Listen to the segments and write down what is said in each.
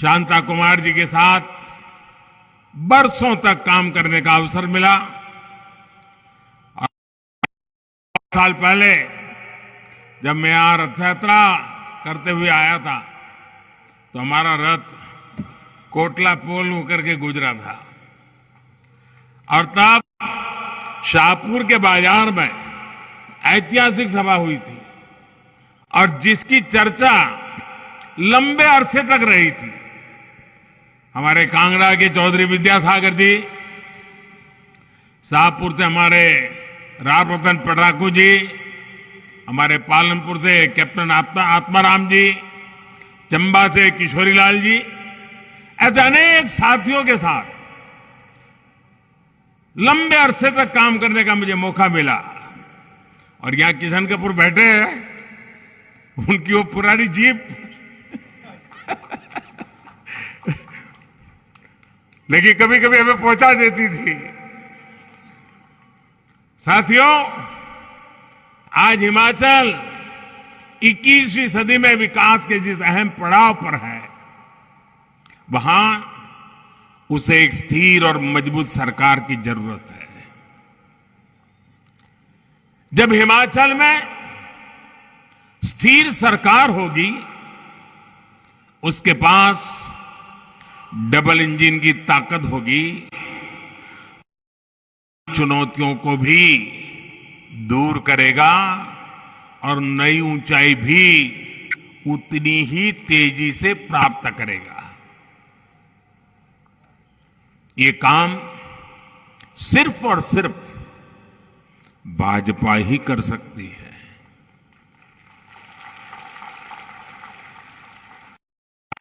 शांता कुमार जी के साथ बरसों तक काम करने का अवसर मिला। और 5 साल पहले जब मैं यहां रथ यात्रा करते हुए आया था तो हमारा रथ कोटला पुल होकर के गुजरा था और तब शाहपुर के बाजार में ऐतिहासिक सभा हुई थी और जिसकी चर्चा लंबे अरसे तक रही थी। हमारे कांगड़ा के चौधरी विद्यासागर जी, शाहपुर से हमारे राम रतन पटाकू जी, हमारे पालनपुर से कैप्टन आत्माराम जी, चंबा से किशोरीलाल जी, ऐसे अनेक साथियों के साथ लंबे अरसे तक काम करने का मुझे मौका मिला। और यहां किशन कपूर बैठे हैं, उनकी वो पुरानी जीप लेकिन कभी कभी हमें पहुंचा देती थी। साथियों, आज हिमाचल 21वीं सदी में विकास के जिस अहम पड़ाव पर है, वहां उसे एक स्थिर और मजबूत सरकार की जरूरत है। जब हिमाचल में स्थिर सरकार होगी, उसके पास डबल इंजन की ताकत होगी, चुनौतियों को भी दूर करेगा और नई ऊंचाई भी उतनी ही तेजी से प्राप्त करेगा। ये काम सिर्फ और सिर्फ भाजपा ही कर सकती है।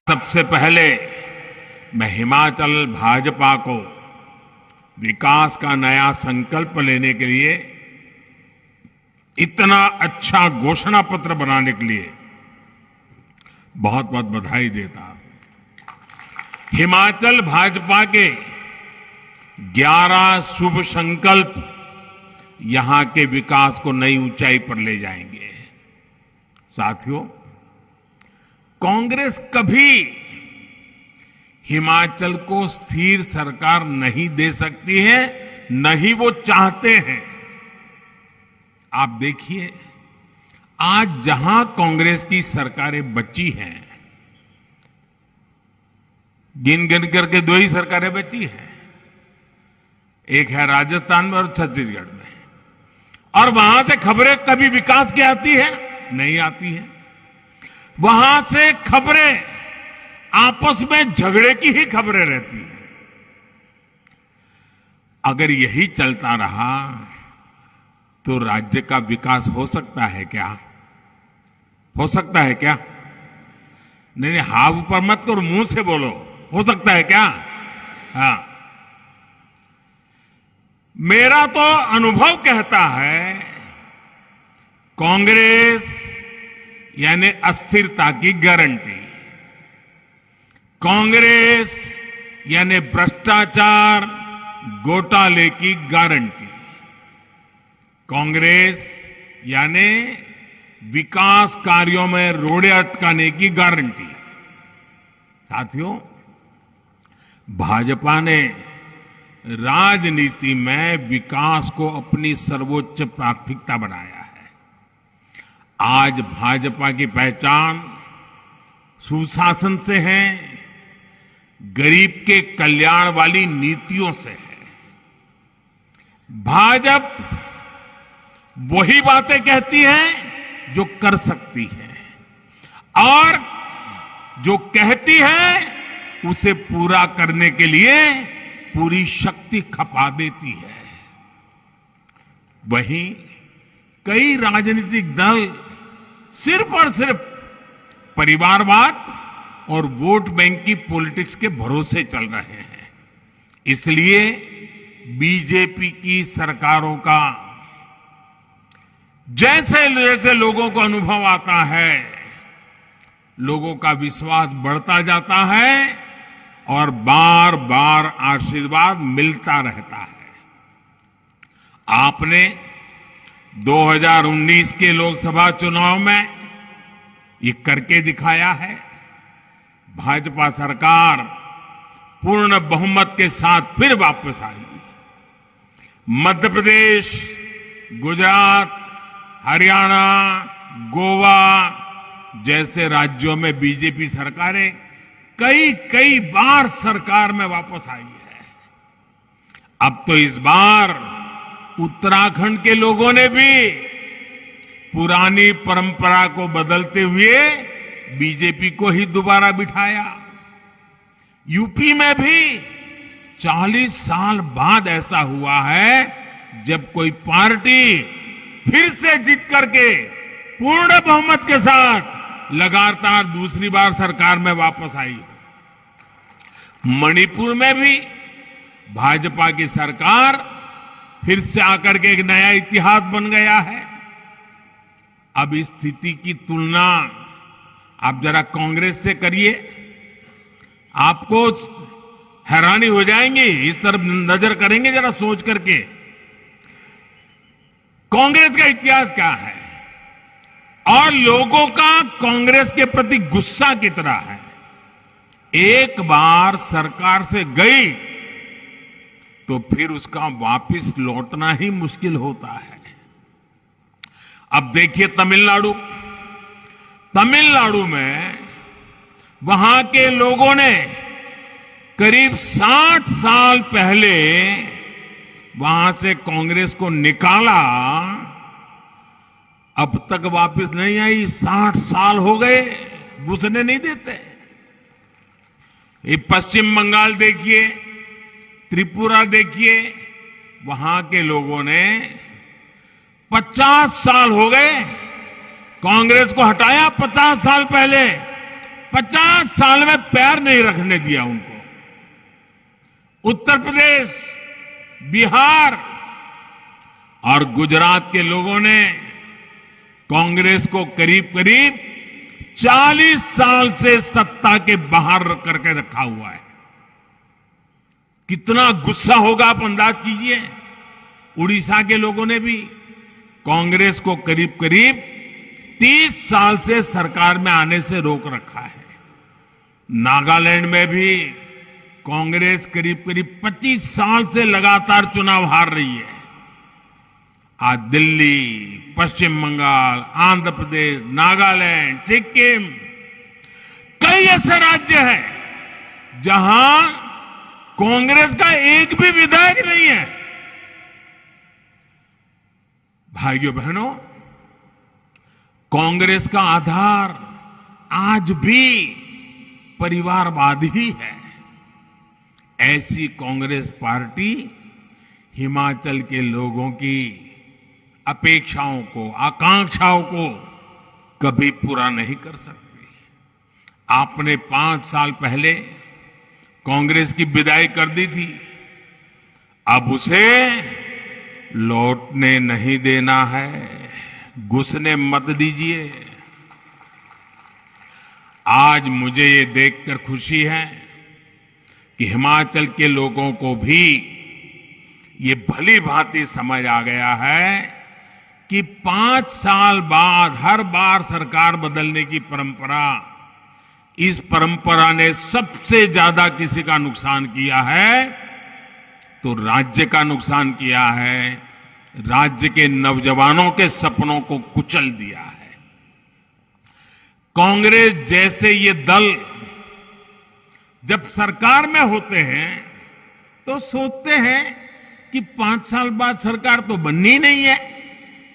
सबसे पहले मैं हिमाचल भाजपा को विकास का नया संकल्प लेने के लिए, इतना अच्छा घोषणा पत्र बनाने के लिए बहुत बहुत बधाई देता हूं। हिमाचल भाजपा के 11 शुभ संकल्प यहां के विकास को नई ऊंचाई पर ले जाएंगे। साथियों, कांग्रेस कभी हिमाचल को स्थिर सरकार नहीं दे सकती है, न ही वो चाहते हैं। आप देखिए, आज जहां कांग्रेस की सरकारें बची हैं, गिन गिन करके 2 ही सरकारें बची हैं। एक है राजस्थान में और छत्तीसगढ़ में, और वहां से खबरें कभी विकास की आती है? नहीं आती है। वहां से खबरें आपस में झगड़े की ही खबरें रहती हैं। अगर यही चलता रहा तो राज्य का विकास हो सकता है क्या? हो सकता है क्या? नहीं नहीं, हाथ ऊपर मत करो, मुंह से बोलो, हो सकता है क्या? हाँ, मेरा तो अनुभव कहता है, कांग्रेस यानी अस्थिरता की गारंटी, कांग्रेस यानी भ्रष्टाचार घोटाले की गारंटी, कांग्रेस यानी विकास कार्यों में रोड़े अटकाने की गारंटी। साथियों, भाजपा ने राजनीति में विकास को अपनी सर्वोच्च प्राथमिकता बनाया है। आज भाजपा की पहचान सुशासन से है, गरीब के कल्याण वाली नीतियों से है। भाजपा वही बातें कहती है जो कर सकती है, और जो कहती है उसे पूरा करने के लिए पूरी शक्ति खपा देती है। वहीं कई राजनीतिक दल सिर्फ और सिर्फ परिवारवाद और वोट बैंक की पॉलिटिक्स के भरोसे चल रहे हैं। इसलिए बीजेपी की सरकारों का जैसे जैसे लोगों को अनुभव आता है, लोगों का विश्वास बढ़ता जाता है और बार बार आशीर्वाद मिलता रहता है। आपने 2019 के लोकसभा चुनाव में ये करके दिखाया है। भाजपा सरकार पूर्ण बहुमत के साथ फिर वापस आई। मध्य प्रदेश, गुजरात, हरियाणा, गोवा जैसे राज्यों में बीजेपी सरकारें कई बार सरकार में वापस आई है। अब तो इस बार उत्तराखंड के लोगों ने भी पुरानी परंपरा को बदलते हुए बीजेपी को ही दोबारा बिठाया। यूपी में भी 40 साल बाद ऐसा हुआ है जब कोई पार्टी फिर से जीत करके पूर्ण बहुमत के साथ लगातार दूसरी बार सरकार में वापस आई। मणिपुर में भी भाजपा की सरकार फिर से आकर के एक नया इतिहास बन गया है। अब इस स्थिति की तुलना आप जरा कांग्रेस से करिए, आपको हैरानी हो जाएंगी। इस तरफ नजर करेंगे जरा सोच करके, कांग्रेस का इतिहास क्या है और लोगों का कांग्रेस के प्रति गुस्सा कितना है। एक बार सरकार से गई तो फिर उसका वापस लौटना ही मुश्किल होता है। अब देखिए तमिलनाडु में वहां के लोगों ने करीब 60 साल पहले वहां से कांग्रेस को निकाला, अब तक वापस नहीं आई। 60 साल हो गए, घुसने नहीं देते। ये पश्चिम बंगाल देखिए, त्रिपुरा देखिए, वहां के लोगों ने 50 साल हो गए कांग्रेस को हटाया। 50 साल पहले 50 साल में पैर नहीं रखने दिया उनको। उत्तर प्रदेश, बिहार और गुजरात के लोगों ने कांग्रेस को करीब 40 साल से सत्ता के बाहर करके रखा हुआ है। कितना गुस्सा होगा आप अंदाज कीजिए। उड़ीसा के लोगों ने भी कांग्रेस को करीब 30 साल से सरकार में आने से रोक रखा है। नागालैंड में भी कांग्रेस करीब 25 साल से लगातार चुनाव हार रही है। आज दिल्ली, पश्चिम बंगाल, आंध्र प्रदेश, नागालैंड, सिक्किम, कई ऐसे राज्य हैं जहां कांग्रेस का एक भी विधायक नहीं है। भाइयों बहनों, कांग्रेस का आधार आज भी परिवारवाद ही है। ऐसी कांग्रेस पार्टी हिमाचल के लोगों की अपेक्षाओं को, आकांक्षाओं को कभी पूरा नहीं कर सकती। आपने 5 साल पहले कांग्रेस की विदाई कर दी थी, अब उसे लौटने नहीं देना है। घुसने मत दीजिए। आज मुझे ये देखकर खुशी है कि हिमाचल के लोगों को भी ये भली भांति समझ आ गया है कि 5 साल बाद हर बार सरकार बदलने की परंपरा, इस परंपरा ने सबसे ज्यादा किसी का नुकसान किया है तो राज्य का नुकसान किया है। राज्य के नौजवानों के सपनों को कुचल दिया है। कांग्रेस जैसे ये दल जब सरकार में होते हैं तो सोचते हैं कि 5 साल बाद सरकार तो बननी नहीं है,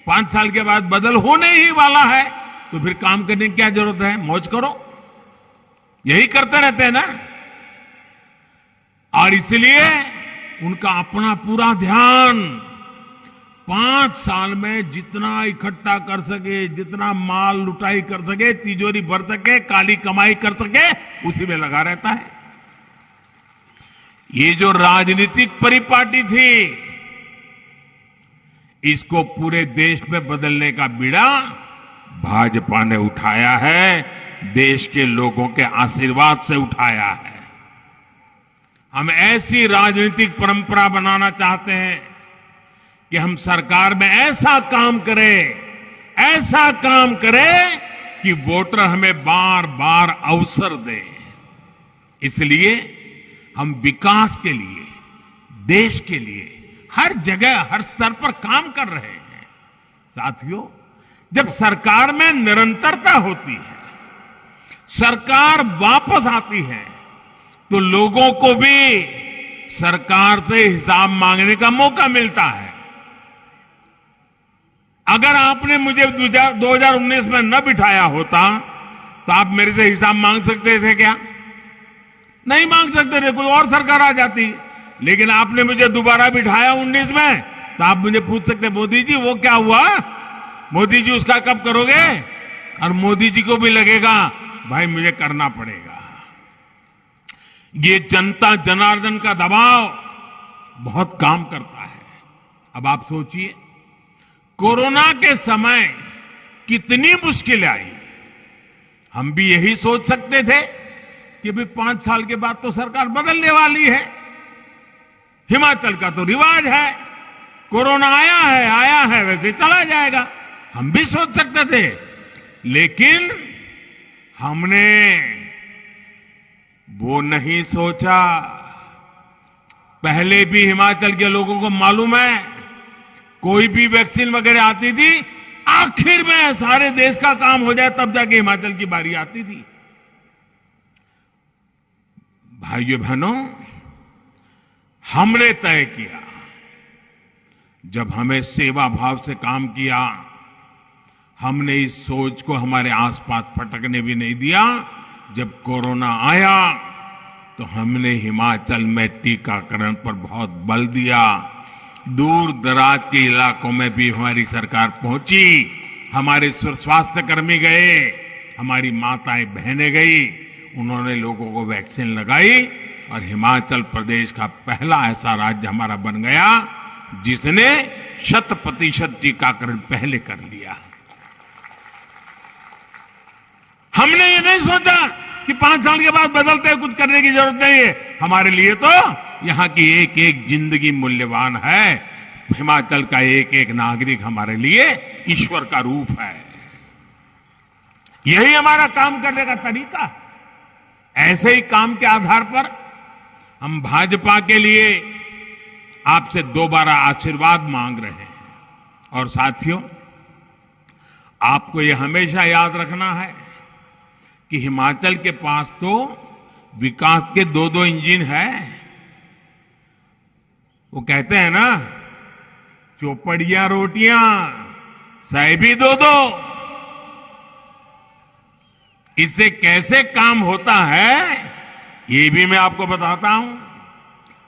5 साल के बाद बदल होने ही वाला है, तो फिर काम करने की क्या जरूरत है, मौज करो। यही करते रहते हैं ना। और इसलिए उनका अपना पूरा ध्यान 5 साल में जितना इकट्ठा कर सके, जितना माल लुटाई कर सके, तिजोरी भर सके, काली कमाई कर सके, उसी में लगा रहता है। ये जो राजनीतिक परिपाटी थी, इसको पूरे देश में बदलने का बीड़ा भाजपा ने उठाया है, देश के लोगों के आशीर्वाद से उठाया है। हम ऐसी राजनीतिक परंपरा बनाना चाहते हैं कि हम सरकार में ऐसा काम करें कि वोटर हमें बार बार अवसर दें। इसलिए हम विकास के लिए, देश के लिए हर जगह, हर स्तर पर काम कर रहे हैं। साथियों, जब सरकार में निरंतरता होती है, सरकार वापस आती है, तो लोगों को भी सरकार से हिसाब मांगने का मौका मिलता है। अगर आपने मुझे 2019 में न बिठाया होता तो आप मेरे से हिसाब मांग सकते थे क्या? नहीं मांग सकते थे, कोई और सरकार आ जाती। लेकिन आपने मुझे दोबारा बिठाया 19 में, तो आप मुझे पूछ सकते, मोदी जी वो क्या हुआ, मोदी जी उसका कब करोगे? और मोदी जी को भी लगेगा भाई मुझे करना पड़ेगा। ये जनता जनार्दन का दबाव बहुत काम करता है। अब आप सोचिए, कोरोना के समय कितनी मुश्किलें आई। हम भी यही सोच सकते थे कि भी 5 साल के बाद तो सरकार बदलने वाली है, हिमाचल का तो रिवाज है, कोरोना आया है वैसे चला जाएगा, हम भी सोच सकते थे। लेकिन हमने वो नहीं सोचा। पहले भी हिमाचल के लोगों को मालूम है, कोई भी वैक्सीन वगैरह आती थी, आखिर में सारे देश का काम हो जाए तब जाके हिमाचल की बारी आती थी। भाइयों बहनों, हमने तय किया, जब हमें सेवा भाव से काम किया, हमने इस सोच को हमारे आसपास फटकने भी नहीं दिया। जब कोरोना आया तो हमने हिमाचल में टीकाकरण पर बहुत बल दिया। दूर दराज के इलाकों में भी हमारी सरकार पहुंची, हमारे स्वास्थ्य कर्मी गए, हमारी माताएं बहनें गई, उन्होंने लोगों को वैक्सीन लगाई और हिमाचल प्रदेश का पहला ऐसा राज्य हमारा बन गया जिसने 100% टीकाकरण पहले कर लिया। हमने ये नहीं सोचा कि 5 साल के बाद बदलते कुछ करने की जरूरत नहीं है। हमारे लिए तो यहां की एक एक जिंदगी मूल्यवान है। हिमाचल का एक एक नागरिक हमारे लिए ईश्वर का रूप है। यही हमारा काम करने का तरीका है। ऐसे ही काम के आधार पर हम भाजपा के लिए आपसे दोबारा आशीर्वाद मांग रहे हैं। और साथियों, आपको यह हमेशा याद रखना है कि हिमाचल के पास तो विकास के 2-2 इंजन है। वो कहते हैं ना, चौपड़ियां रोटियां साहेब भी 2-2। इससे कैसे काम होता है ये भी मैं आपको बताता हूं।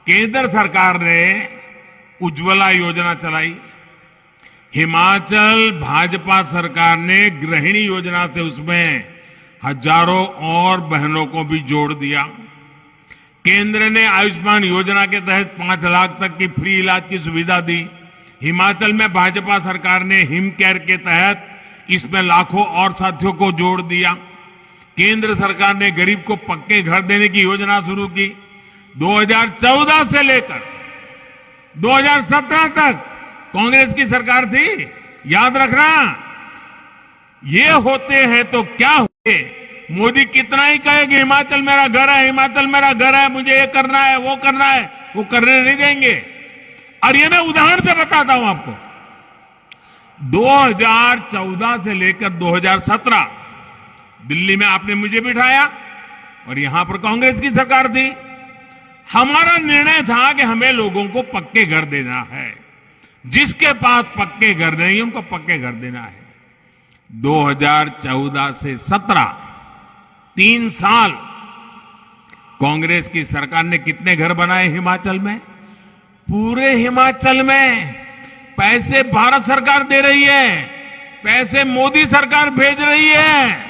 केंद्र सरकार ने उज्ज्वला योजना चलाई, हिमाचल भाजपा सरकार ने गृहिणी योजना से उसमें हजारों और बहनों को भी जोड़ दिया। केंद्र ने आयुष्मान योजना के तहत 5 लाख तक की फ्री इलाज की सुविधा दी। हिमाचल में भाजपा सरकार ने हिम केयर के तहत इसमें लाखों और साथियों को जोड़ दिया। केंद्र सरकार ने गरीब को पक्के घर देने की योजना शुरू की। 2014 से लेकर 2017 तक कांग्रेस की सरकार थी। याद रखना, ये होते हैं तो क्या होते। मोदी कितना ही कहे कि हिमाचल मेरा घर है, हिमाचल मेरा घर है, मुझे ये करना है, वो करना है, वो करने नहीं देंगे। और ये मैं उदाहरण से बताता हूं आपको। 2014 से लेकर 2017 दिल्ली में आपने मुझे बिठाया और यहां पर कांग्रेस की सरकार थी। हमारा निर्णय था कि हमें लोगों को पक्के घर देना है। जिसके पास पक्के घर नहीं उनको पक्के घर देना है। 2014 से 17 3 साल कांग्रेस की सरकार ने कितने घर बनाए हिमाचल में? पूरे हिमाचल में पैसे भारत सरकार दे रही है, पैसे मोदी सरकार भेज रही है।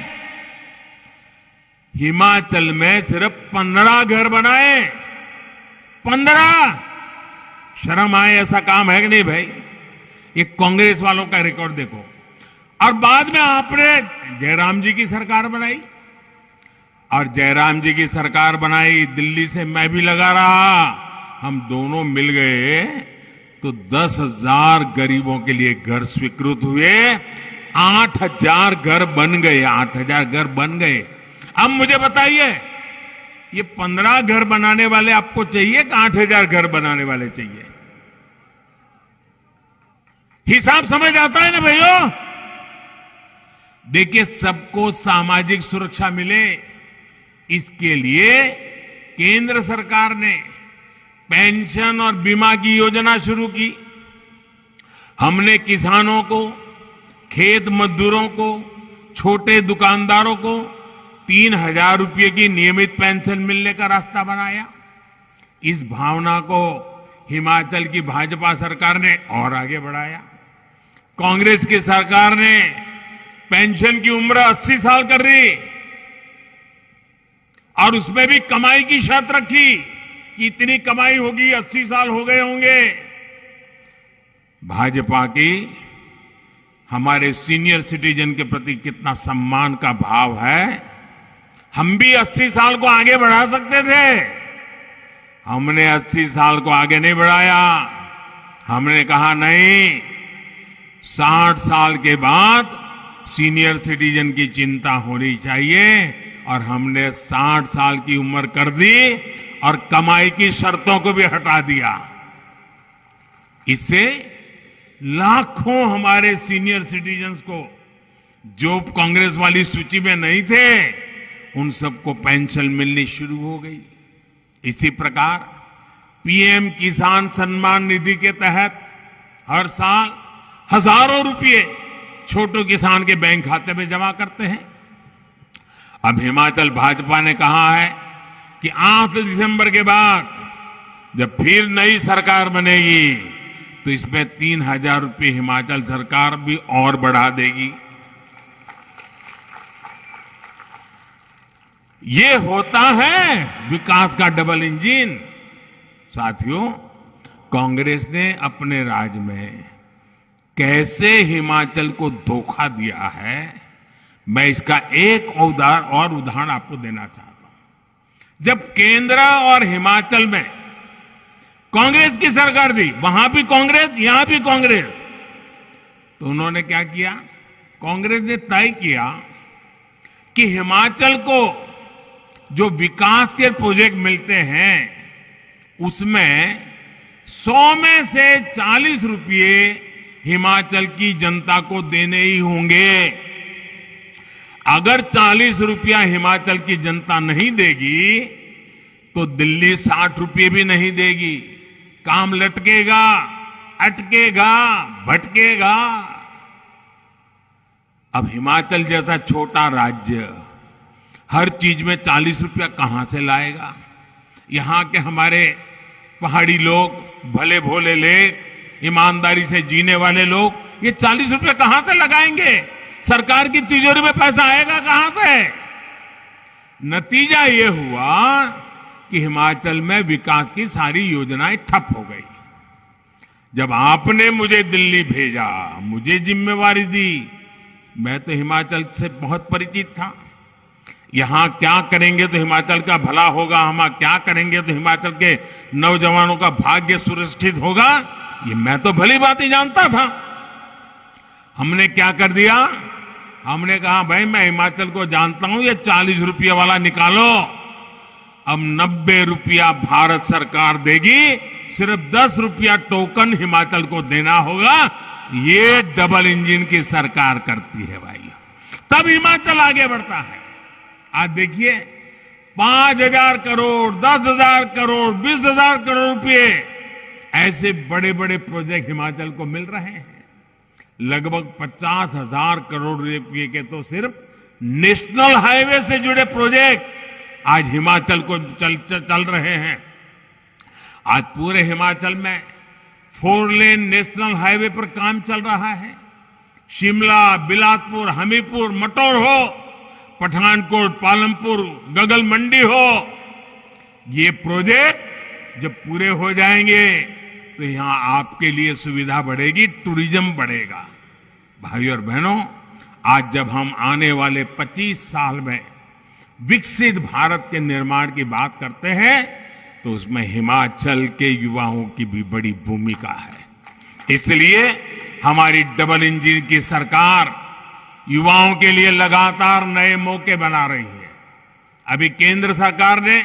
हिमाचल में सिर्फ 15 घर बनाए। 15। शर्म आए ऐसा काम है कि नहीं भाई? ये कांग्रेस वालों का रिकॉर्ड देखो। और बाद में आपने जयराम जी की सरकार बनाई और जयराम जी की सरकार बनाई, दिल्ली से मैं भी लगा रहा, हम दोनों मिल गए तो 10,000 गरीबों के लिए घर स्वीकृत हुए। 8,000 घर बन गए, 8,000 घर बन गए। अब मुझे बताइए, ये 15 घर बनाने वाले आपको चाहिए कि 8,000 घर बनाने वाले चाहिए? हिसाब समझ आता है ना भाइयों? देखिए, सबको सामाजिक सुरक्षा मिले, इसके लिए केंद्र सरकार ने पेंशन और बीमा की योजना शुरू की। हमने किसानों को, खेत मजदूरों को, छोटे दुकानदारों को 3,000 रुपये की नियमित पेंशन मिलने का रास्ता बनाया। इस भावना को हिमाचल की भाजपा सरकार ने और आगे बढ़ाया। कांग्रेस की सरकार ने पेंशन की उम्र 80 साल कर दी और उसमें भी कमाई की शर्त रखी कि इतनी कमाई होगी, 80 साल हो गए होंगे। भाजपा की हमारे सीनियर सिटीजन के प्रति कितना सम्मान का भाव है। हम भी 80 साल को आगे बढ़ा सकते थे, हमने 80 साल को आगे नहीं बढ़ाया। हमने कहा नहीं, 60 साल के बाद सीनियर सिटीजन की चिंता होनी चाहिए और हमने 60 साल की उम्र कर दी और कमाई की शर्तों को भी हटा दिया। इससे लाखों हमारे सीनियर सिटीजन्स को जो कांग्रेस वाली सूची में नहीं थे, उन सबको पेंशन मिलनी शुरू हो गई। इसी प्रकार पीएम किसान सम्मान निधि के तहत हर साल हजारों रुपए छोटे किसान के बैंक खाते में जमा करते हैं। अब हिमाचल भाजपा ने कहा है कि 8 दिसंबर के बाद जब फिर नई सरकार बनेगी तो इसमें 3,000 रुपये हिमाचल सरकार भी और बढ़ा देगी। ये होता है विकास का डबल इंजन। साथियों, कांग्रेस ने अपने राज में कैसे हिमाचल को धोखा दिया है, मैं इसका एक और उदाहरण आपको देना चाहता हूं। जब केंद्र और हिमाचल में कांग्रेस की सरकार थी, वहां भी कांग्रेस, यहां भी कांग्रेस, तो उन्होंने क्या किया? कांग्रेस ने तय किया कि हिमाचल को जो विकास के प्रोजेक्ट मिलते हैं उसमें 100 में से 40 रुपये हिमाचल की जनता को देने ही होंगे। अगर 40 रुपया हिमाचल की जनता नहीं देगी तो दिल्ली 60 रुपये भी नहीं देगी। काम लटकेगा, अटकेगा, भटकेगा। अब हिमाचल जैसा छोटा राज्य हर चीज में 40 रुपया कहां से लाएगा? यहां के हमारे पहाड़ी लोग, भले भोले लोग, ईमानदारी से जीने वाले लोग ये 40 रुपये कहां से लगाएंगे? सरकार की तिजोरी में पैसा आएगा कहां से? नतीजा ये हुआ कि हिमाचल में विकास की सारी योजनाएं ठप हो गई। जब आपने मुझे दिल्ली भेजा, मुझे जिम्मेवारी दी, मैं तो हिमाचल से बहुत परिचित था। यहां क्या करेंगे तो हिमाचल का भला होगा, हम क्या करेंगे तो हिमाचल के नौजवानों का भाग्य सुरक्षित होगा, ये मैं तो भली बात ही जानता था। हमने क्या कर दिया? हमने कहा भाई मैं हिमाचल को जानता हूं, ये 40 रुपये वाला निकालो। अब 90 रुपया भारत सरकार देगी, सिर्फ 10 रुपया टोकन हिमाचल को देना होगा। ये डबल इंजन की सरकार करती है भाई, तब हिमाचल आगे बढ़ता है। आज देखिए 5,000 करोड़, 10,000 करोड़, 20,000 करोड़ रुपए ऐसे बड़े बड़े प्रोजेक्ट हिमाचल को मिल रहे हैं। लगभग 50,000 करोड़ रुपए के तो सिर्फ नेशनल हाईवे से जुड़े प्रोजेक्ट आज हिमाचल को चल रहे हैं। आज पूरे हिमाचल में 4 लेन नेशनल हाईवे पर काम चल रहा है। शिमला, बिलासपुर, हमीरपुर, मटौर हो, पठानकोट, पालमपुर, गगल मंडी हो, ये प्रोजेक्ट जब पूरे हो जाएंगे तो यहां आपके लिए सुविधा बढ़ेगी, टूरिज्म बढ़ेगा। भाइयों और बहनों, आज जब हम आने वाले 25 साल में विकसित भारत के निर्माण की बात करते हैं तो उसमें हिमाचल के युवाओं की भी बड़ी भूमिका है। इसलिए हमारी डबल इंजन की सरकार युवाओं के लिए लगातार नए मौके बना रही है। अभी केंद्र सरकार ने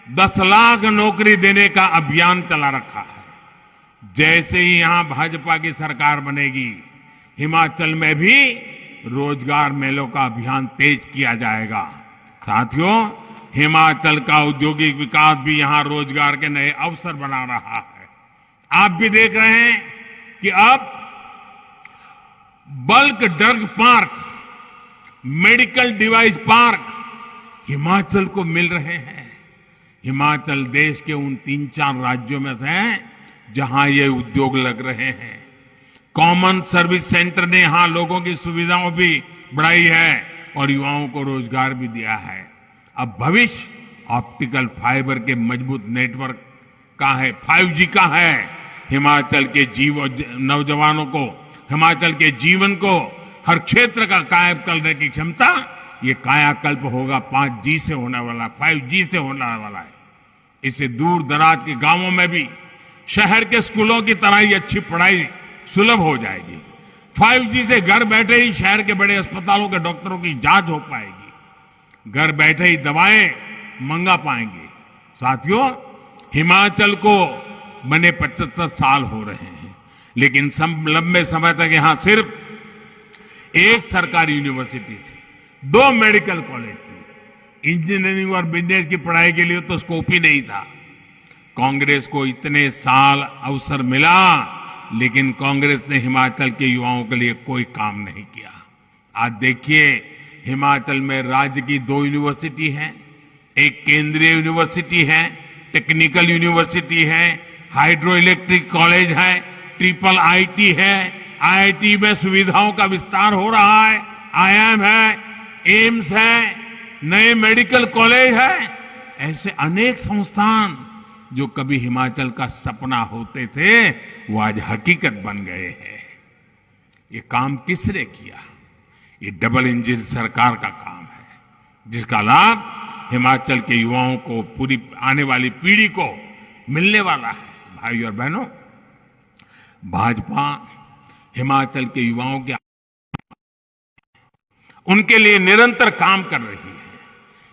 10 लाख नौकरी देने का अभियान चला रखा है। जैसे ही यहां भाजपा की सरकार बनेगी, हिमाचल में भी रोजगार मेलों का अभियान तेज किया जाएगा। साथियों, हिमाचल का औद्योगिक विकास भी यहां रोजगार के नए अवसर बना रहा है। आप भी देख रहे हैं कि अब bulk drug park, medical device park Himachal को मिल रहे हैं। हिमाचल देश के उन 3-4 राज्यों में से है जहां ये उद्योग लग रहे हैं। कॉमन सर्विस सेंटर ने यहां लोगों की सुविधाओं भी बढ़ाई है और युवाओं को रोजगार भी दिया है। अब भविष्य ऑप्टिकल फाइबर के मजबूत नेटवर्क का है, 5G का है। हिमाचल के नौजवानों को, हिमाचल के जीवन को हर क्षेत्र का कायम करने की क्षमता, ये कायाकल्प होगा 5G से होने वाला, 5G से होने वाला है। इससे दूर दराज के गांवों में भी शहर के स्कूलों की तरह ही अच्छी पढ़ाई सुलभ हो जाएगी। 5G से घर बैठे ही शहर के बड़े अस्पतालों के डॉक्टरों की जांच हो पाएगी, घर बैठे ही दवाएं मंगा पाएंगे। साथियों, हिमाचल को बने 75 साल हो रहे हैं, लेकिन लंबे समय तक यहां सिर्फ एक सरकारी यूनिवर्सिटी थी, 2 मेडिकल कॉलेज थी। इंजीनियरिंग और बिजनेस की पढ़ाई के लिए तो स्कोप ही नहीं था। कांग्रेस को इतने साल अवसर मिला, लेकिन कांग्रेस ने हिमाचल के युवाओं के लिए कोई काम नहीं किया। आज देखिए, हिमाचल में राज्य की 2 यूनिवर्सिटी है, एक केंद्रीय यूनिवर्सिटी है, टेक्निकल यूनिवर्सिटी है, हाइड्रो इलेक्ट्रिक कॉलेज है, ट्रिपल आईटी है, आईआईटी में सुविधाओं का विस्तार हो रहा है, आईआईएम है, एम्स है, नए मेडिकल कॉलेज है। ऐसे अनेक संस्थान जो कभी हिमाचल का सपना होते थे, वो आज हकीकत बन गए हैं। ये काम किसने किया? ये डबल इंजन सरकार का काम है, जिसका लाभ हिमाचल के युवाओं को, पूरी आने वाली पीढ़ी को मिलने वाला है। भाई और बहनों, भाजपा हिमाचल के युवाओं के उनके लिए निरंतर काम कर रही है।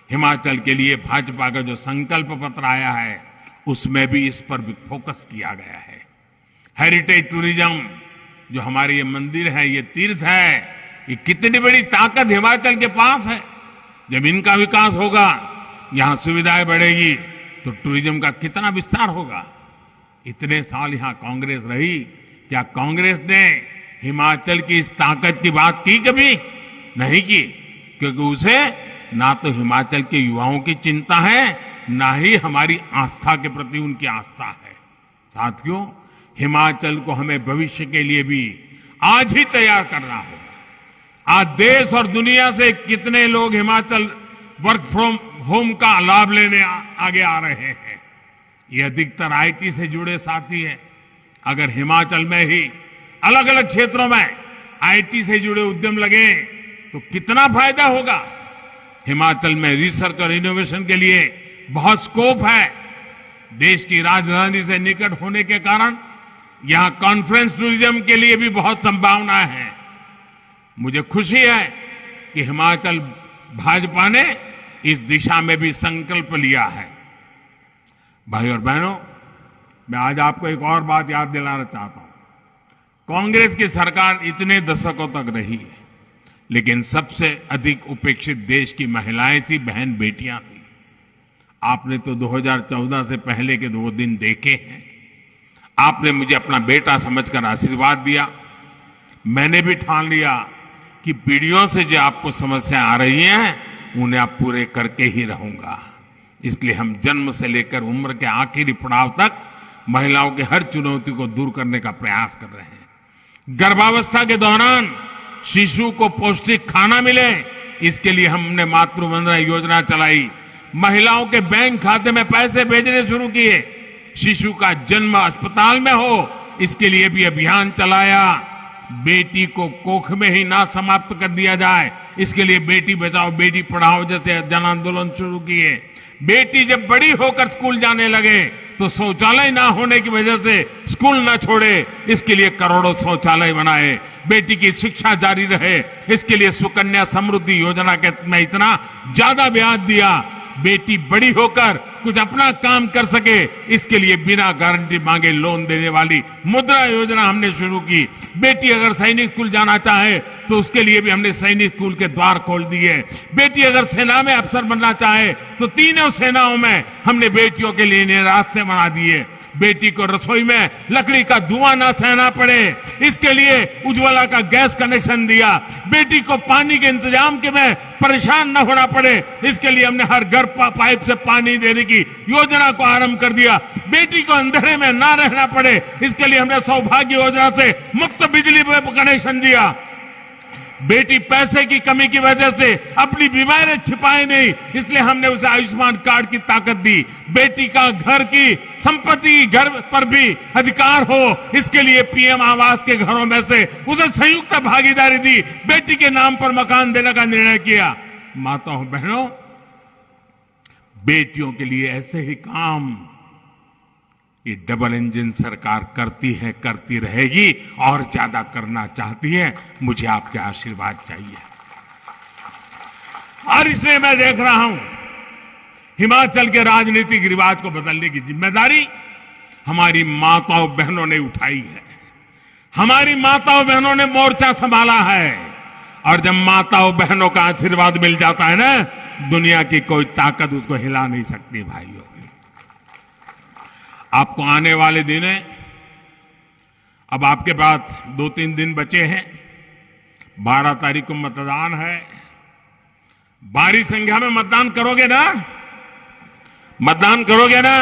हिमाचल के लिए भाजपा का जो संकल्प पत्र आया है, उसमें भी इस पर भी फोकस किया गया है। हेरिटेज टूरिज्म, जो हमारे ये मंदिर है, ये तीर्थ है, ये कितनी बड़ी ताकत हिमाचल के पास है। जब इनका विकास होगा, यहां सुविधाएं बढ़ेगी, तो टूरिज्म का कितना विस्तार होगा। इतने साल यहां कांग्रेस रही, क्या कांग्रेस ने हिमाचल की इस ताकत की बात की? कभी नहीं की, क्योंकि उसे ना तो हिमाचल के युवाओं की चिंता है, ना ही हमारी आस्था के प्रति उनकी आस्था है। साथियों, हिमाचल को हमें भविष्य के लिए भी आज ही तैयार करना होगा। आज देश और दुनिया से कितने लोग हिमाचल वर्क फ्रॉम होम का लाभ लेने आगे आ रहे हैं। ये अधिकतर आईटी से जुड़े साथी हैं। अगर हिमाचल में ही अलग अलग क्षेत्रों में आईटी से जुड़े उद्यम लगे तो कितना फायदा होगा। हिमाचल में रिसर्च और इनोवेशन के लिए बहुत स्कोप है। देश की राजधानी से निकट होने के कारण यहां कॉन्फ्रेंस टूरिज्म के लिए भी बहुत संभावनाएं हैं। मुझे खुशी है कि हिमाचल भाजपा ने इस दिशा में भी संकल्प लिया है। भाई और बहनों, मैं आज आपको एक और बात याद दिलाना चाहता हूं। कांग्रेस की सरकार इतने दशकों तक रही है, लेकिन सबसे अधिक उपेक्षित देश की महिलाएं थी, बहन बेटियां थी। आपने तो 2014 से पहले के 2 दिन देखे हैं। आपने मुझे अपना बेटा समझकर आशीर्वाद दिया। मैंने भी ठान लिया कि पीढ़ियों से जो आपको समस्याएं आ रही हैं, उन्हें आप पूरे करके ही रहूंगा। इसलिए हम जन्म से लेकर उम्र के आखिरी पड़ाव तक महिलाओं की हर चुनौती को दूर करने का प्रयास कर रहे हैं। गर्भावस्था के दौरान शिशु को पौष्टिक खाना मिले, इसके लिए हमने मातृ वंदना योजना चलाई। महिलाओं के बैंक खाते में पैसे भेजने शुरू किए। शिशु का जन्म अस्पताल में हो, इसके लिए भी अभियान चलाया। बेटी को कोख में ही ना समाप्त कर दिया जाए, इसके लिए बेटी बचाओ बेटी पढ़ाओ जैसे जन आंदोलन शुरू किए। बेटी जब बड़ी होकर स्कूल जाने लगे तो शौचालय ना होने की वजह से स्कूल ना छोड़े, इसके लिए करोड़ों शौचालय बनाए। बेटी की शिक्षा जारी रहे, इसके लिए सुकन्या समृद्धि योजना के में इतना ज्यादा ब्याज दिया बेटी बड़ी होकर कुछ अपना काम कर सके, इसके लिए बिना गारंटी मांगे लोन देने वाली मुद्रा योजना हमने शुरू की। बेटी अगर सैनिक स्कूल जाना चाहे तो उसके लिए भी हमने सैनिक स्कूल के द्वार खोल दिए। बेटी अगर सेना में अफसर बनना चाहे तो तीनों सेनाओं में हमने बेटियों के लिए नए रास्ते बना दिए। बेटी को रसोई में लकड़ी का धुआं ना सहना पड़े, इसके लिए उज्ज्वला का गैस कनेक्शन दिया। बेटी को पानी के इंतजाम के में परेशान न होना पड़े, इसके लिए हमने हर घर पाइप से पानी देने की योजना को आरंभ कर दिया। बेटी को अंधेरे में ना रहना पड़े, इसके लिए हमने सौभाग्य योजना से मुफ्त बिजली कनेक्शन दिया। बेटी पैसे की कमी की वजह से अपनी बीमारी छिपाए नहीं, इसलिए हमने उसे आयुष्मान कार्ड की ताकत दी। बेटी का घर की संपत्ति घर पर भी अधिकार हो, इसके लिए पीएम आवास के घरों में से उसे संयुक्त भागीदारी दी। बेटी के नाम पर मकान देने का निर्णय किया। माताओं बहनों, बेटियों के लिए ऐसे ही काम ये डबल इंजन सरकार करती है, करती रहेगी और ज्यादा करना चाहती है। मुझे आपके आशीर्वाद चाहिए। और इसलिए मैं देख रहा हूं हिमाचल के राजनीतिक रिवाज को बदलने की जिम्मेदारी हमारी माताओं बहनों ने उठाई है। हमारी माताओं बहनों ने मोर्चा संभाला है। और जब माताओं बहनों का आशीर्वाद मिल जाता है ना, दुनिया की कोई ताकत उसको हिला नहीं सकती। भाइयों, आपको आने वाले दिन है, अब आपके पास 2-3 दिन बचे हैं। 12 तारीख को मतदान है। भारी संख्या में मतदान करोगे ना? मतदान करोगे ना?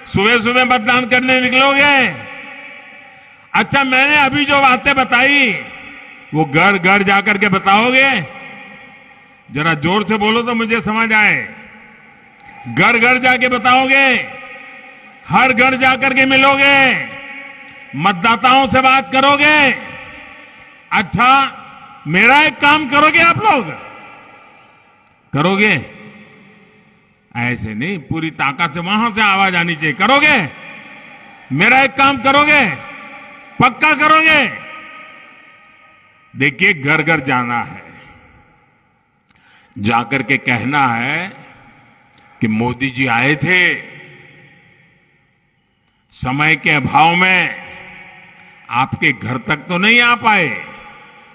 सुबह सुबह मतदान करने निकलोगे? अच्छा, मैंने अभी जो बातें बताई वो घर घर जाकर के बताओगे? जरा जोर से बोलो तो मुझे समझ आए। घर घर जाके बताओगे? हर घर जाकर के मिलोगे? मतदाताओं से बात करोगे? अच्छा, मेरा एक काम करोगे आप लोग? करोगे? ऐसे नहीं, पूरी ताकत से वहां से आवाज आनी चाहिए। करोगे? मेरा एक काम करोगे? पक्का करोगे? देखिए, घर घर जाना है, जाकर के कहना है कि मोदी जी आए थे, समय के अभाव में आपके घर तक तो नहीं आ पाए,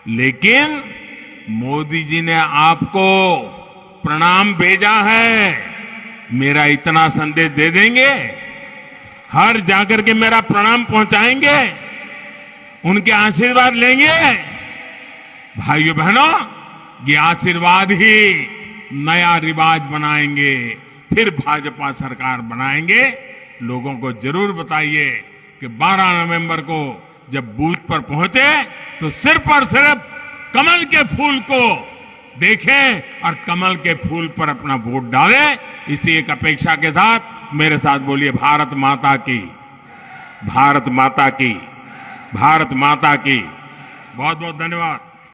लेकिन मोदी जी ने आपको प्रणाम भेजा है। मेरा इतना संदेश दे देंगे, हर जाकर के मेरा प्रणाम पहुंचाएंगे, उनके आशीर्वाद लेंगे। भाइयों बहनों, ये आशीर्वाद ही नया रिवाज बनाएंगे, फिर भाजपा सरकार बनाएंगे। लोगों को जरूर बताइए कि 12 नवंबर को जब बूथ पर पहुंचे तो सिर्फ और सिर्फ कमल के फूल को देखें और कमल के फूल पर अपना वोट डालें। इसी एक अपेक्षा के साथ मेरे साथ बोलिए, भारत माता की, भारत माता की, भारत माता की। बहुत बहुत धन्यवाद।